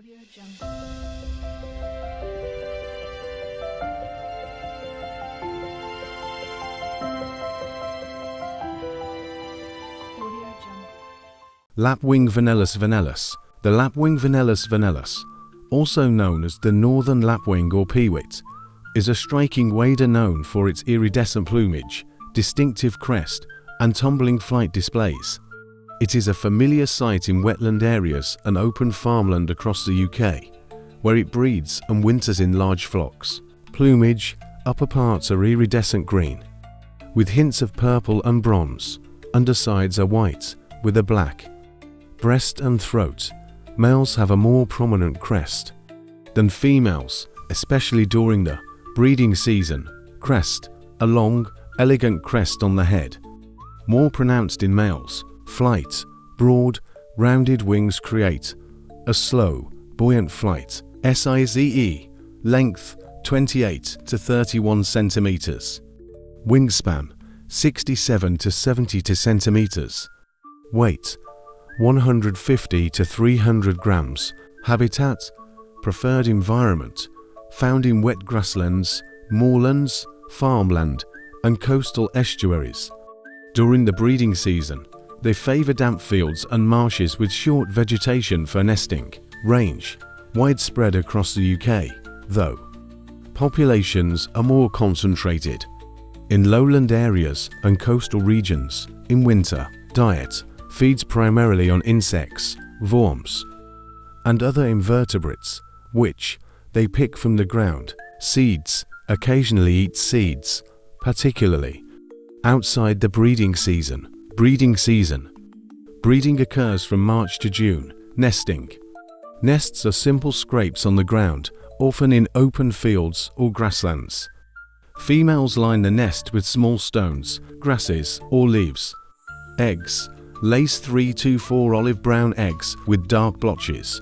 Audio Jungle. Audio Jungle. Lapwing vanellus vanellus. The lapwing vanellus vanellus, also known as the northern lapwing or peewit, is a striking wader known for its iridescent plumage, distinctive crest, and tumbling flight displays. It is a familiar sight in wetland areas and open farmland across the UK, where it breeds and winters in large flocks. Plumage: upper parts are iridescent green, with hints of purple and bronze. Undersides are white, with a black breast and throat. Males have a more prominent crest than females, especially during the breeding season. Crest: a long, elegant crest on the head, more pronounced in males. Flight: broad, rounded wings create a slow, buoyant flight. Size: length 28 to 31 centimeters. Wingspan: 67 to 72 centimeters. Weight: 150 to 300 grams. Habitat: preferred environment: found in wet grasslands, moorlands, farmland, and coastal estuaries. During the breeding season, they favor damp fields and marshes with short vegetation for nesting. Range: widespread across the UK, though populations are more concentrated in lowland areas and coastal regions. In winter, diet: feeds primarily on insects, worms, and other invertebrates, which they pick from the ground. Seeds: occasionally eat seeds, particularly outside the breeding season. Breeding season: breeding occurs from March to June. Nesting: nests are simple scrapes on the ground, often in open fields or grasslands. Females line the nest with small stones, grasses, or leaves. Eggs: lays 3 to 4 olive brown eggs with dark blotches.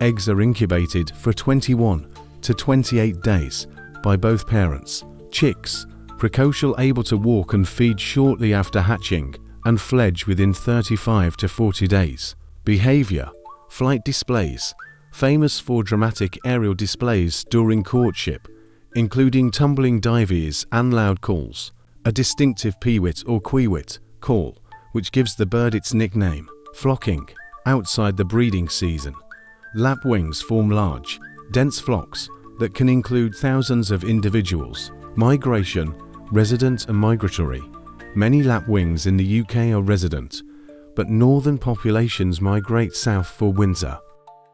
Eggs are incubated for 21 to 28 days by both parents. Chicks: precocial, able to walk and feed shortly after hatching, and fledge within 35 to 40 days. Behavior: flight displays: famous for dramatic aerial displays during courtship, including tumbling dives and loud calls. A distinctive peewit or queewit call, which gives the bird its nickname. Flocking: outside the breeding season, lapwings form large, dense flocks that can include thousands of individuals. Migration: resident and migratory. Many lapwings in the UK are resident, but northern populations migrate south for winter.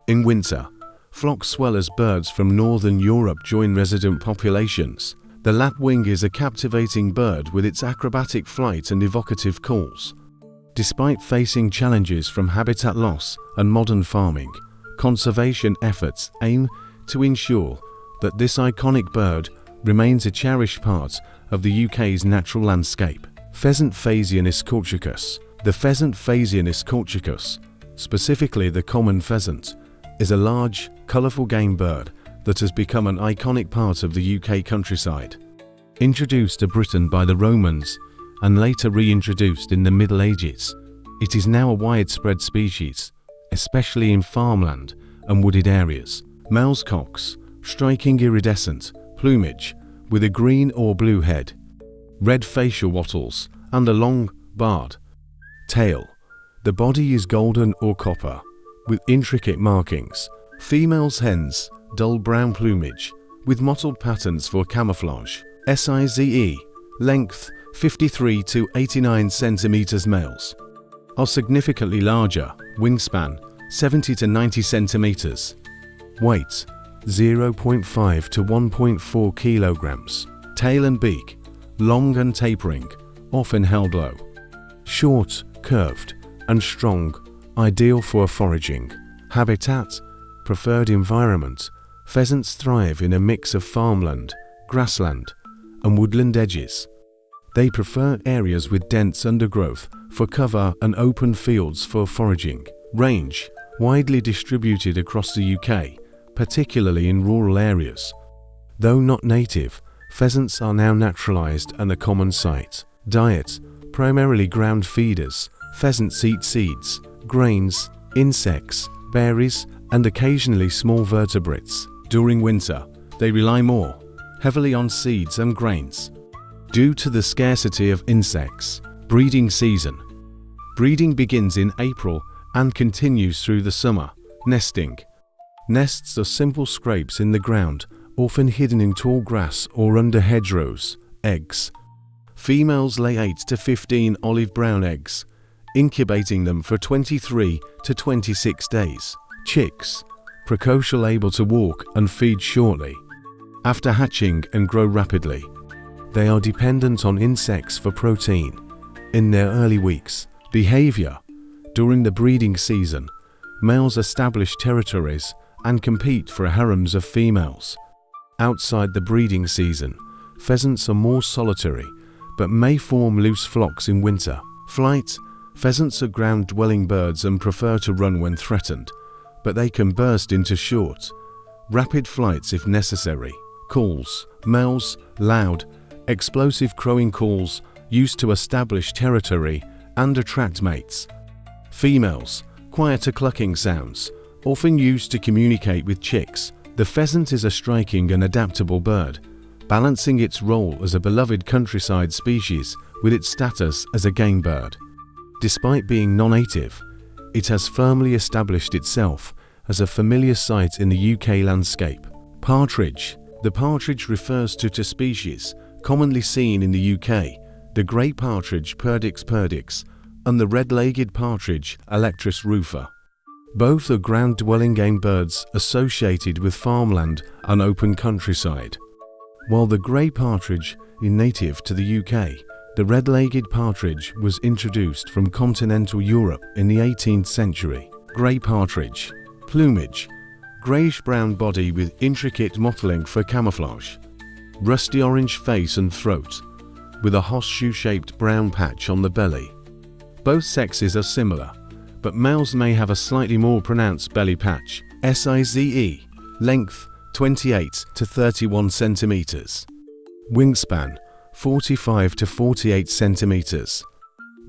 In winter, flocks swell as birds from northern Europe join resident populations. The lapwing is a captivating bird with its acrobatic flight and evocative calls. Despite facing challenges from habitat loss and modern farming, conservation efforts aim to ensure that this iconic bird remains a cherished part of the UK's natural landscape. Pheasant Phasianus colchicus. The pheasant Phasianus colchicus, specifically the common pheasant, is a large, colourful game bird that has become an iconic part of the UK countryside. Introduced to Britain by the Romans and later reintroduced in the Middle Ages, it is now a widespread species, especially in farmland and wooded areas. Males cocks: striking iridescent plumage with a green or blue head, red facial wattles, and a long, barred tail. The body is golden or copper, with intricate markings. Females hens: dull brown plumage, with mottled patterns for camouflage. Size: length 53 to 89 centimeters. Males are significantly larger. Wingspan: 70 to 90 centimeters. Weight: 0.5 to 1.4 kilograms. Tail and beak: long and tapering, often held low. Short, curved, and strong, ideal for foraging. Habitat: preferred environment: pheasants thrive in a mix of farmland, grassland, and woodland edges. They prefer areas with dense undergrowth for cover and open fields for foraging. Range: widely distributed across the UK, particularly in rural areas. Though not native, pheasants are now naturalized and a common sight. Diet: primarily ground feeders. Pheasants eat seeds, grains, insects, berries, and occasionally small vertebrates. During winter, they rely more heavily on seeds and grains. Due to the scarcity of insects. Breeding season. Breeding begins in April and continues through the summer. Nesting. Nests are simple scrapes in the ground, often hidden in tall grass or under hedgerows. Eggs. Females lay 8 to 15 olive brown eggs, incubating them for 23 to 26 days. Chicks. Precocial, able to walk and feed shortly after hatching and grow rapidly. They are dependent on insects for protein in their early weeks. Behavior. During the breeding season, males establish territories and compete for harems of females. Outside the breeding season, pheasants are more solitary, but may form loose flocks in winter. Flight. Pheasants are ground-dwelling birds and prefer to run when threatened, but they can burst into short, rapid flights if necessary. Calls. Males, loud, explosive crowing calls used to establish territory and attract mates. Females, quieter clucking sounds, often used to communicate with chicks. The pheasant is a striking and adaptable bird, balancing its role as a beloved countryside species with its status as a game bird. Despite being non-native, it has firmly established itself as a familiar sight in the UK landscape. Partridge. The partridge refers to two species commonly seen in the UK, the grey partridge Perdix perdix and the red-legged partridge Alectris rufa. Both are ground-dwelling game birds associated with farmland and open countryside. While the grey partridge is native to the UK, the red-legged partridge was introduced from continental Europe in the 18th century. Grey partridge. Plumage. Greyish-brown body with intricate mottling for camouflage. Rusty orange face and throat, with a horseshoe-shaped brown patch on the belly. Both sexes are similar, but males may have a slightly more pronounced belly patch. Size. Length 28 to 31 centimeters. Wingspan 45 to 48 centimeters.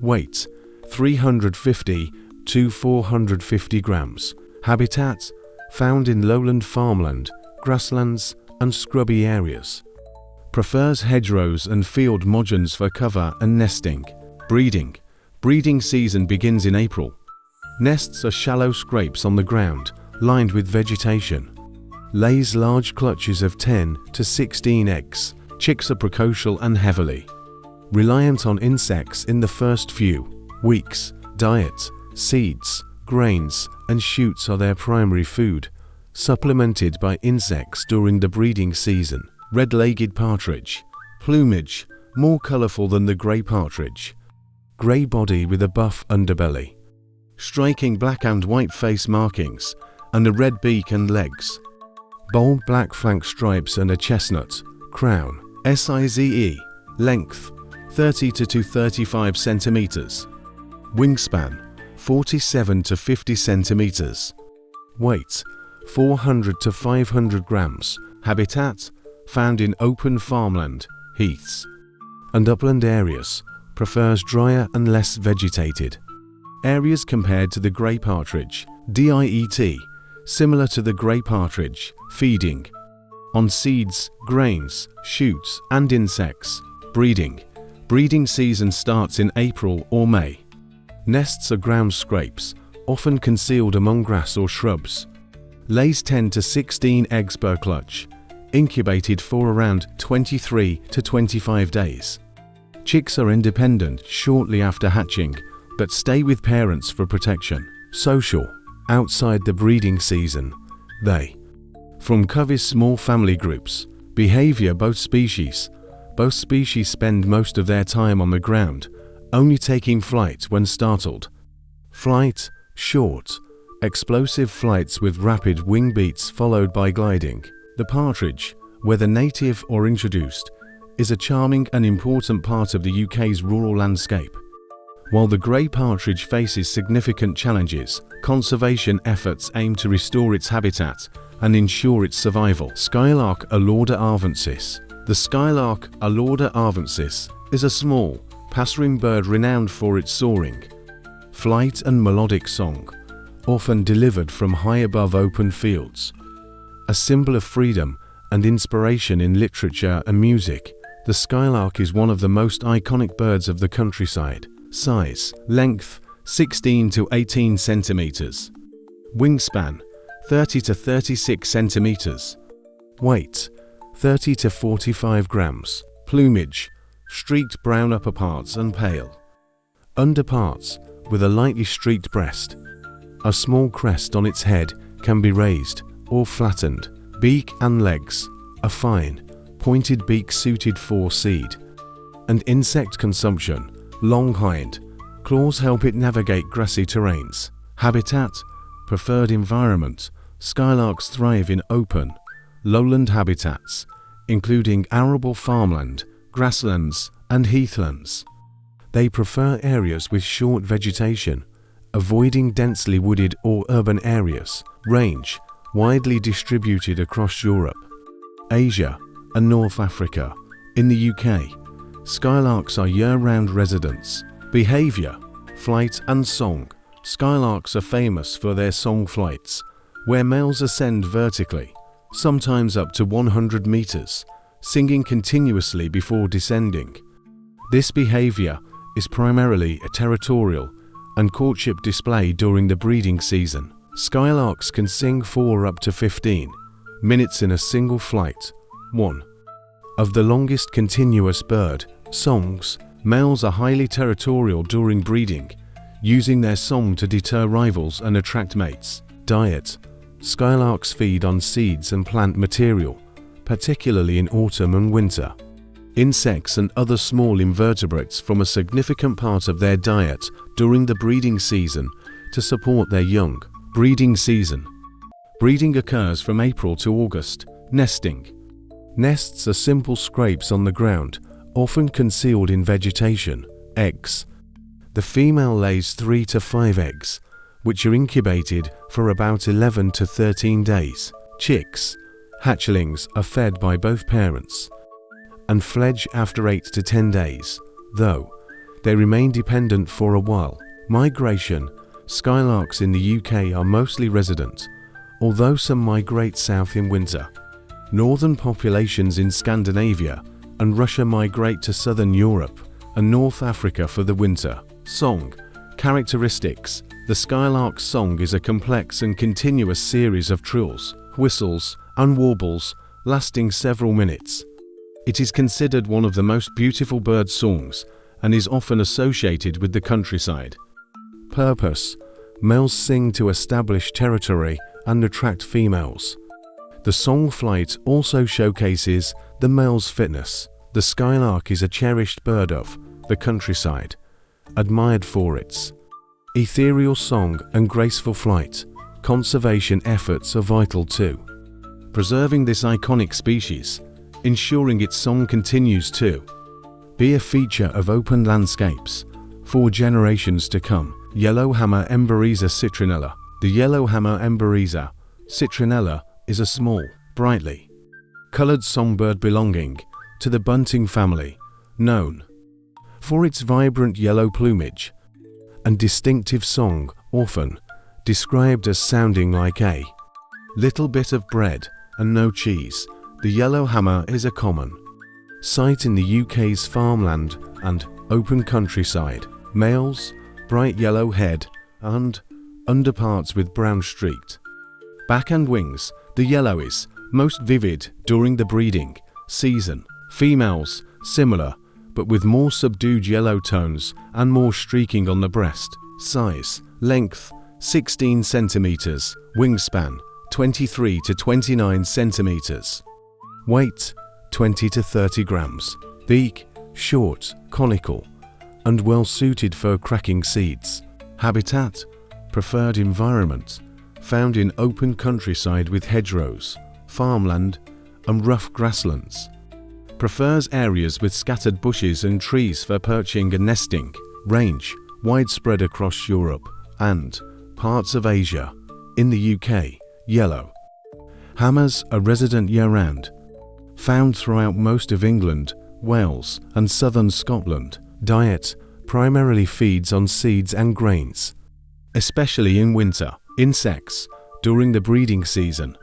Weight 350 to 450 grams. Habitat found in lowland farmland, grasslands and scrubby areas. Prefers hedgerows and field margins for cover and nesting. Breeding. Breeding season begins in April. Nests are shallow scrapes on the ground, lined with vegetation. Lays large clutches of 10 to 16 eggs. Chicks are precocial and heavily reliant on insects in the first few weeks. Diet. Seeds, grains, and shoots are their primary food, supplemented by insects during the breeding season. Red-legged partridge. Plumage, more colorful than the grey partridge. Grey body with a buff underbelly. Striking black and white face markings, and a red beak and legs. Bold black flank stripes and a chestnut crown. Size. Length 30 to 35 centimeters. Wingspan 47 to 50 centimeters. Weight 400 to 500 grams. Habitat found in open farmland, heaths, and upland areas. Prefers drier and less vegetated areas compared to the grey partridge. Diet. Similar to the grey partridge, feeding on seeds, grains, shoots, and insects. Breeding. Breeding season starts in April or May. Nests are ground scrapes, often concealed among grass or shrubs. Lays 10 to 16 eggs per clutch, incubated for around 23 to 25 days. Chicks are independent shortly after hatching, but stay with parents for protection. Social. Outside the breeding season, they from coveys small family groups. Behavior. Both species spend most of their time on the ground, only taking flight when startled. Flight. Short, explosive flights with rapid wing beats followed by gliding. The partridge, whether native or introduced, is a charming and important part of the UK's rural landscape. While the grey partridge faces significant challenges, conservation efforts aim to restore its habitat and ensure its survival. Skylark Alauda arvensis. The skylark Alauda arvensis is a small, passerine bird renowned for its soaring flight and melodic song, often delivered from high above open fields. A symbol of freedom and inspiration in literature and music, the skylark is one of the most iconic birds of the countryside. Size, length, 16 to 18 centimeters. Wingspan, 30 to 36 centimeters. Weight, 30 to 45 grams. Plumage, streaked brown upperparts and pale underparts with a lightly streaked breast. A small crest on its head can be raised or flattened. Beak and legs, a fine, pointed beak suited for seed and insect consumption. Long hind claws help it navigate grassy terrains. Habitat, preferred environment. Skylarks thrive in open, lowland habitats, including arable farmland, grasslands, and heathlands. They prefer areas with short vegetation, avoiding densely wooded or urban areas. Range, widely distributed across Europe, Asia, and North Africa. In the UK, skylarks are year-round residents. Behavior, flight and song. Skylarks are famous for their song flights, where males ascend vertically, sometimes up to 100 meters, singing continuously before descending. This behavior is primarily a territorial and courtship display during the breeding season. Skylarks can sing for up to 15 minutes in a single flight. One of the longest continuous bird songs. Males are highly territorial during breeding, using their song to deter rivals and attract mates. Diet. Skylarks feed on seeds and plant material, particularly in autumn and winter. Insects and other small invertebrates form a significant part of their diet during the breeding season to support their young. Breeding season. Breeding occurs from April to August. Nesting. Nests are simple scrapes on the ground, often concealed in vegetation. Eggs. The female lays 3 to 5 eggs, which are incubated for about 11 to 13 days. Chicks. Hatchlings are fed by both parents and fledge after 8 to 10 days, though they remain dependent for a while. Migration. Skylarks in the UK are mostly resident, although some migrate south in winter. Northern populations in Scandinavia and Russia migrate to southern Europe and North Africa for the winter. Song. Characteristics. The skylark's song is a complex and continuous series of trills, whistles, and warbles lasting several minutes. It is considered one of the most beautiful bird songs and is often associated with the countryside. Purpose. Males sing to establish territory and attract females. The song flight also showcases the male's fitness. The skylark is a cherished bird of the countryside, admired for its ethereal song and graceful flight. Conservation efforts are vital too, preserving this iconic species, ensuring its song continues to be a feature of open landscapes for generations to come. Yellowhammer Emberiza citrinella. The Yellowhammer Emberiza citrinella is a small, brightly colored songbird belonging to the bunting family, known for its vibrant yellow plumage and distinctive song, often described as sounding like a little bit of bread and no cheese. The yellowhammer is a common sight in the UK's farmland and open countryside. Males, bright yellow head and underparts with brown streaked back and wings. The yellow is most vivid during the breeding season. Females, similar, but with more subdued yellow tones and more streaking on the breast. Size, length, 16 centimeters. Wingspan, 23 to 29 centimeters. Weight, 20 to 30 grams. Beak, short, conical, and well suited for cracking seeds. Habitat, preferred environment, found in open countryside with hedgerows, farmland, and rough grasslands. Prefers areas with scattered bushes and trees for perching and nesting. Range, widespread across Europe and parts of Asia. In the UK, yellow hammers are resident year-round, found throughout most of England, Wales, and southern Scotland. Diet primarily feeds on seeds and grains, especially in winter. Insects. During the breeding season,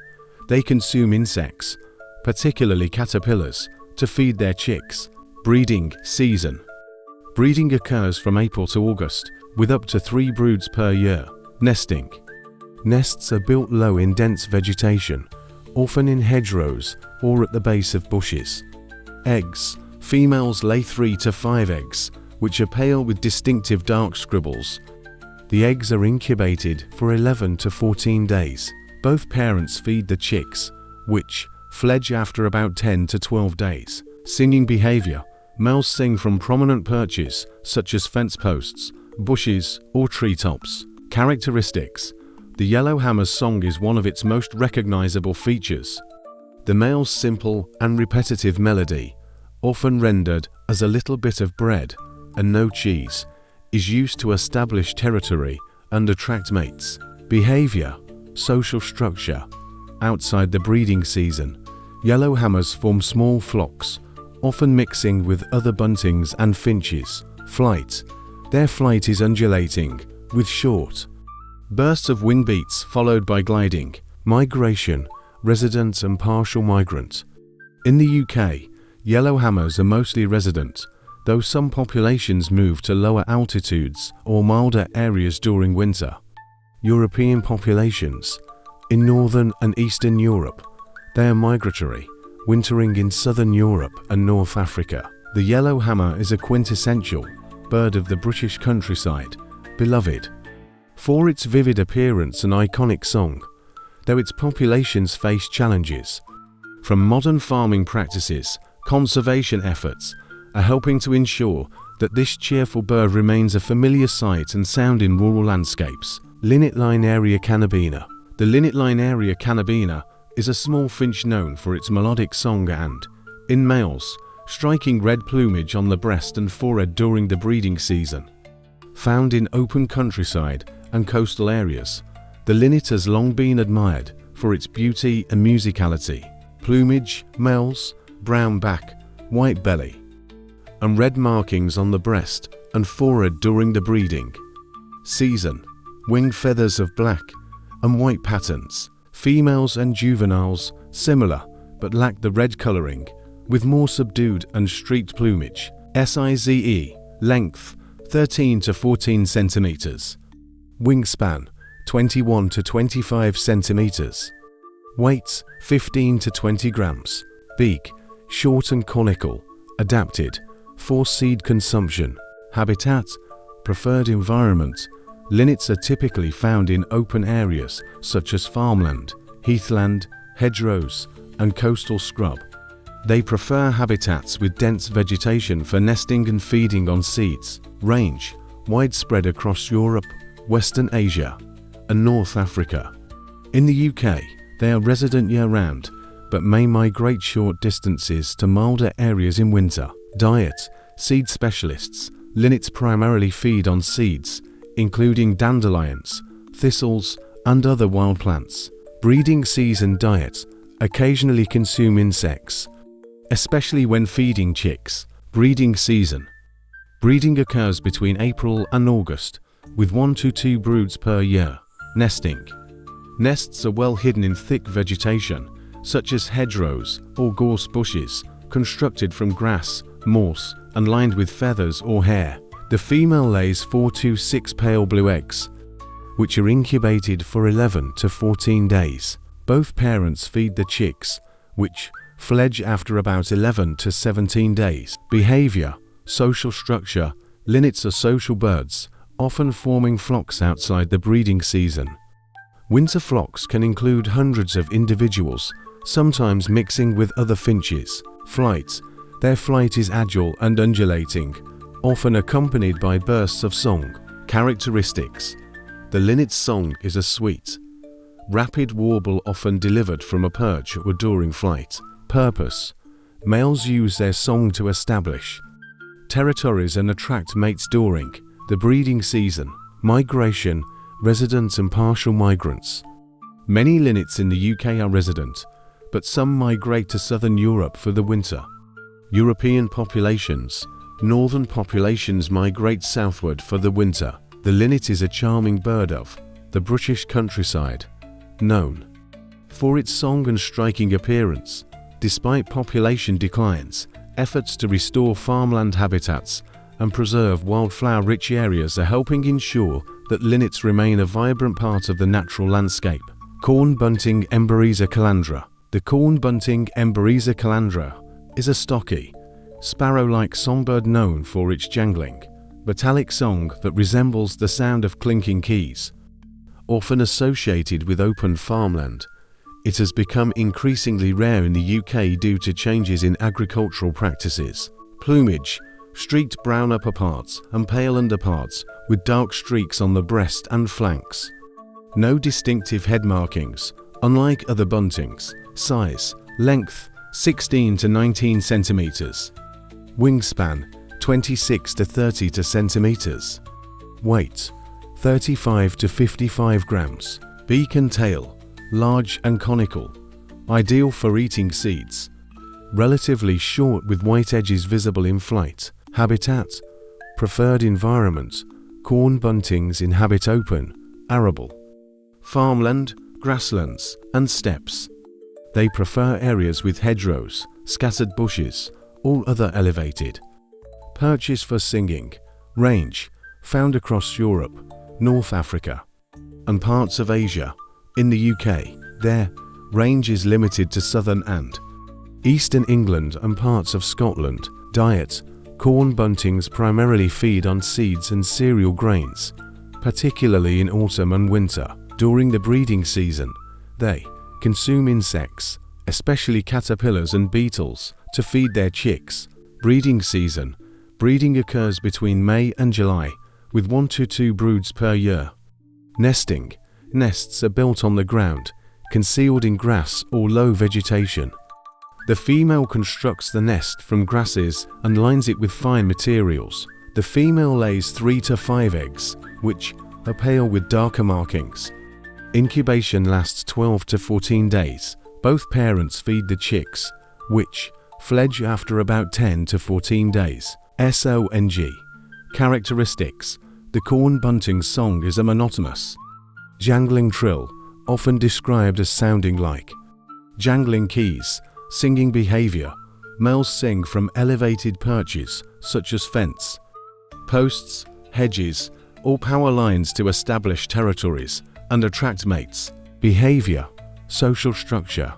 they consume insects, particularly caterpillars, to feed their chicks. Breeding season. Breeding occurs from April to August, with up to 3 broods per year. Nesting. Nests are built low in dense vegetation, often in hedgerows or at the base of bushes. Eggs. Females lay 3 to 5 eggs, which are pale with distinctive dark scribbles. The eggs are incubated for 11 to 14 days. Both parents feed the chicks, which fledge after about 10 to 12 days. Singing behavior. Males sing from prominent perches, such as fence posts, bushes, or treetops. Characteristics. The yellowhammer's song is one of its most recognizable features. The male's simple and repetitive melody, often rendered as a little bit of bread and no cheese, is used to establish territory and attract mates. Behavior. Social structure. Outside the breeding season, yellowhammers form small flocks, often mixing with other buntings and finches. Flight. Their flight is undulating, with short bursts of wing beats followed by gliding. Migration. Resident and partial migrant. In the UK, yellowhammers are mostly resident, though some populations move to lower altitudes or milder areas during winter. European populations. In northern and eastern Europe, they are migratory, wintering in southern Europe and North Africa. The yellowhammer is a quintessential bird of the British countryside, beloved for its vivid appearance and iconic song, though its populations face challenges. From modern farming practices, conservation efforts are helping to ensure that this cheerful bird remains a familiar sight and sound in rural landscapes. Linnet linearia cannabina. The linnet linearia cannabina is a small finch known for its melodic song and, in males, striking red plumage on the breast and forehead during the breeding season. Found in open countryside and coastal areas, the linnet has long been admired for its beauty and musicality. Plumage. Males, brown back, white belly, and red markings on the breast and forehead during the breeding season. Wing feathers of black and white patterns. Females and juveniles similar but lack the red coloring, with more subdued and streaked plumage. Size. Length 13 to 14 centimeters. Wingspan 21 to 25 centimeters. Weight 15 to 20 grams. Beak short and conical, adapted for seed consumption. Habitat. Preferred environment. Linnets are typically found in open areas such as farmland, heathland, hedgerows, and coastal scrub. They prefer habitats with dense vegetation for nesting and feeding on seeds. Range. Widespread across Europe, Western Asia, and North Africa. In the UK, they are resident year-round, but may migrate short distances to milder areas in winter. Diet. Seed specialists. Linnets primarily feed on seeds, including dandelions, thistles, and other wild plants. Breeding season diet. Occasionally consume insects, especially when feeding chicks. Breeding season. Breeding occurs between April and August, with 1 to 2 broods per year. Nesting. Nests are well hidden in thick vegetation, such as hedgerows or gorse bushes, constructed from grass, moss, and lined with feathers or hair. The female lays 4 to 6 pale blue eggs, which are incubated for 11 to 14 days. Both parents feed the chicks, which fledge after about 11 to 17 days. Behavior. Social structure. Linnets are social birds, often forming flocks outside the breeding season. Winter flocks can include hundreds of individuals, sometimes mixing with other finches. Flight. Their flight is agile and undulating, often accompanied by bursts of song. Characteristics. The linnet's song is a sweet, rapid warble often delivered from a perch or during flight. Purpose. Males use their song to establish territories and attract mates during the breeding season. Migration. Resident and partial migrants. Many linnets in the UK are resident, but some migrate to southern Europe for the winter. European populations. Northern populations migrate southward for the winter. The linnet is a charming bird of the British countryside, known for its song and striking appearance. Despite population declines, efforts to restore farmland habitats and preserve wildflower-rich areas are helping ensure that linnets remain a vibrant part of the natural landscape. Corn bunting Emberiza calandra. The corn bunting Emberiza calandra is a stocky, sparrow-like songbird known for its jangling, metallic song that resembles the sound of clinking keys. Often associated with open farmland, it has become increasingly rare in the UK due to changes in agricultural practices. Plumage: streaked brown upperparts and pale underparts with dark streaks on the breast and flanks. No distinctive head markings, unlike other buntings. Size: length 16 to 19 centimeters. Wingspan: 26 to 30 centimeters. Weight: 35 to 55 grams. Beak and tail: large and conical, ideal for eating seeds. Relatively short with white edges visible in flight. Habitat: preferred environment: corn buntings inhabit open, arable farmland, grasslands, and steppes. They prefer areas with hedgerows, scattered bushes, or other elevated. Perches for singing. Range: found across Europe, North Africa, and parts of Asia. In the UK, their range is limited to southern and eastern England and parts of Scotland. Diet: corn buntings primarily feed on seeds and cereal grains, particularly in autumn and winter. During the breeding season, they consume insects, especially caterpillars and beetles, to feed their chicks. Breeding season: breeding occurs between May and July, with 1 to 2 broods per year. Nesting: nests are built on the ground, concealed in grass or low vegetation. The female constructs the nest from grasses and lines it with fine materials. The female lays 3 to 5 eggs, which are pale with darker markings. Incubation lasts 12 to 14 days. Both parents feed the chicks, which fledge after about 10 to 14 days. SONG. Characteristics: the corn bunting's song is a monotonous, jangling trill, often described as sounding like jangling keys. Singing behavior: males sing from elevated perches, such as fence posts, hedges, or power lines to establish territories and attract mates. Behavior: social structure.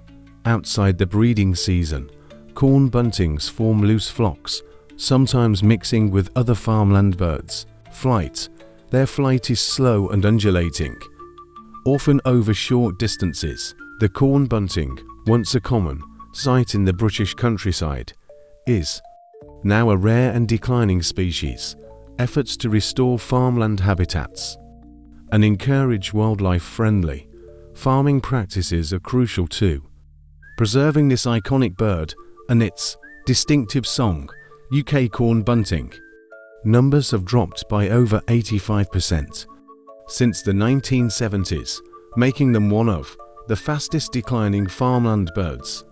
Outside the breeding season, corn buntings form loose flocks, sometimes mixing with other farmland birds. Flight: their flight is slow and undulating, often over short distances. The corn bunting, once a common sight in the British countryside, is now a rare and declining species. Efforts to restore farmland habitats and encourage wildlife-friendly farming practices are crucial too. Preserving this iconic bird and its distinctive song. UK corn bunting numbers have dropped by over 85% since the 1970s, making them one of the fastest declining farmland birds.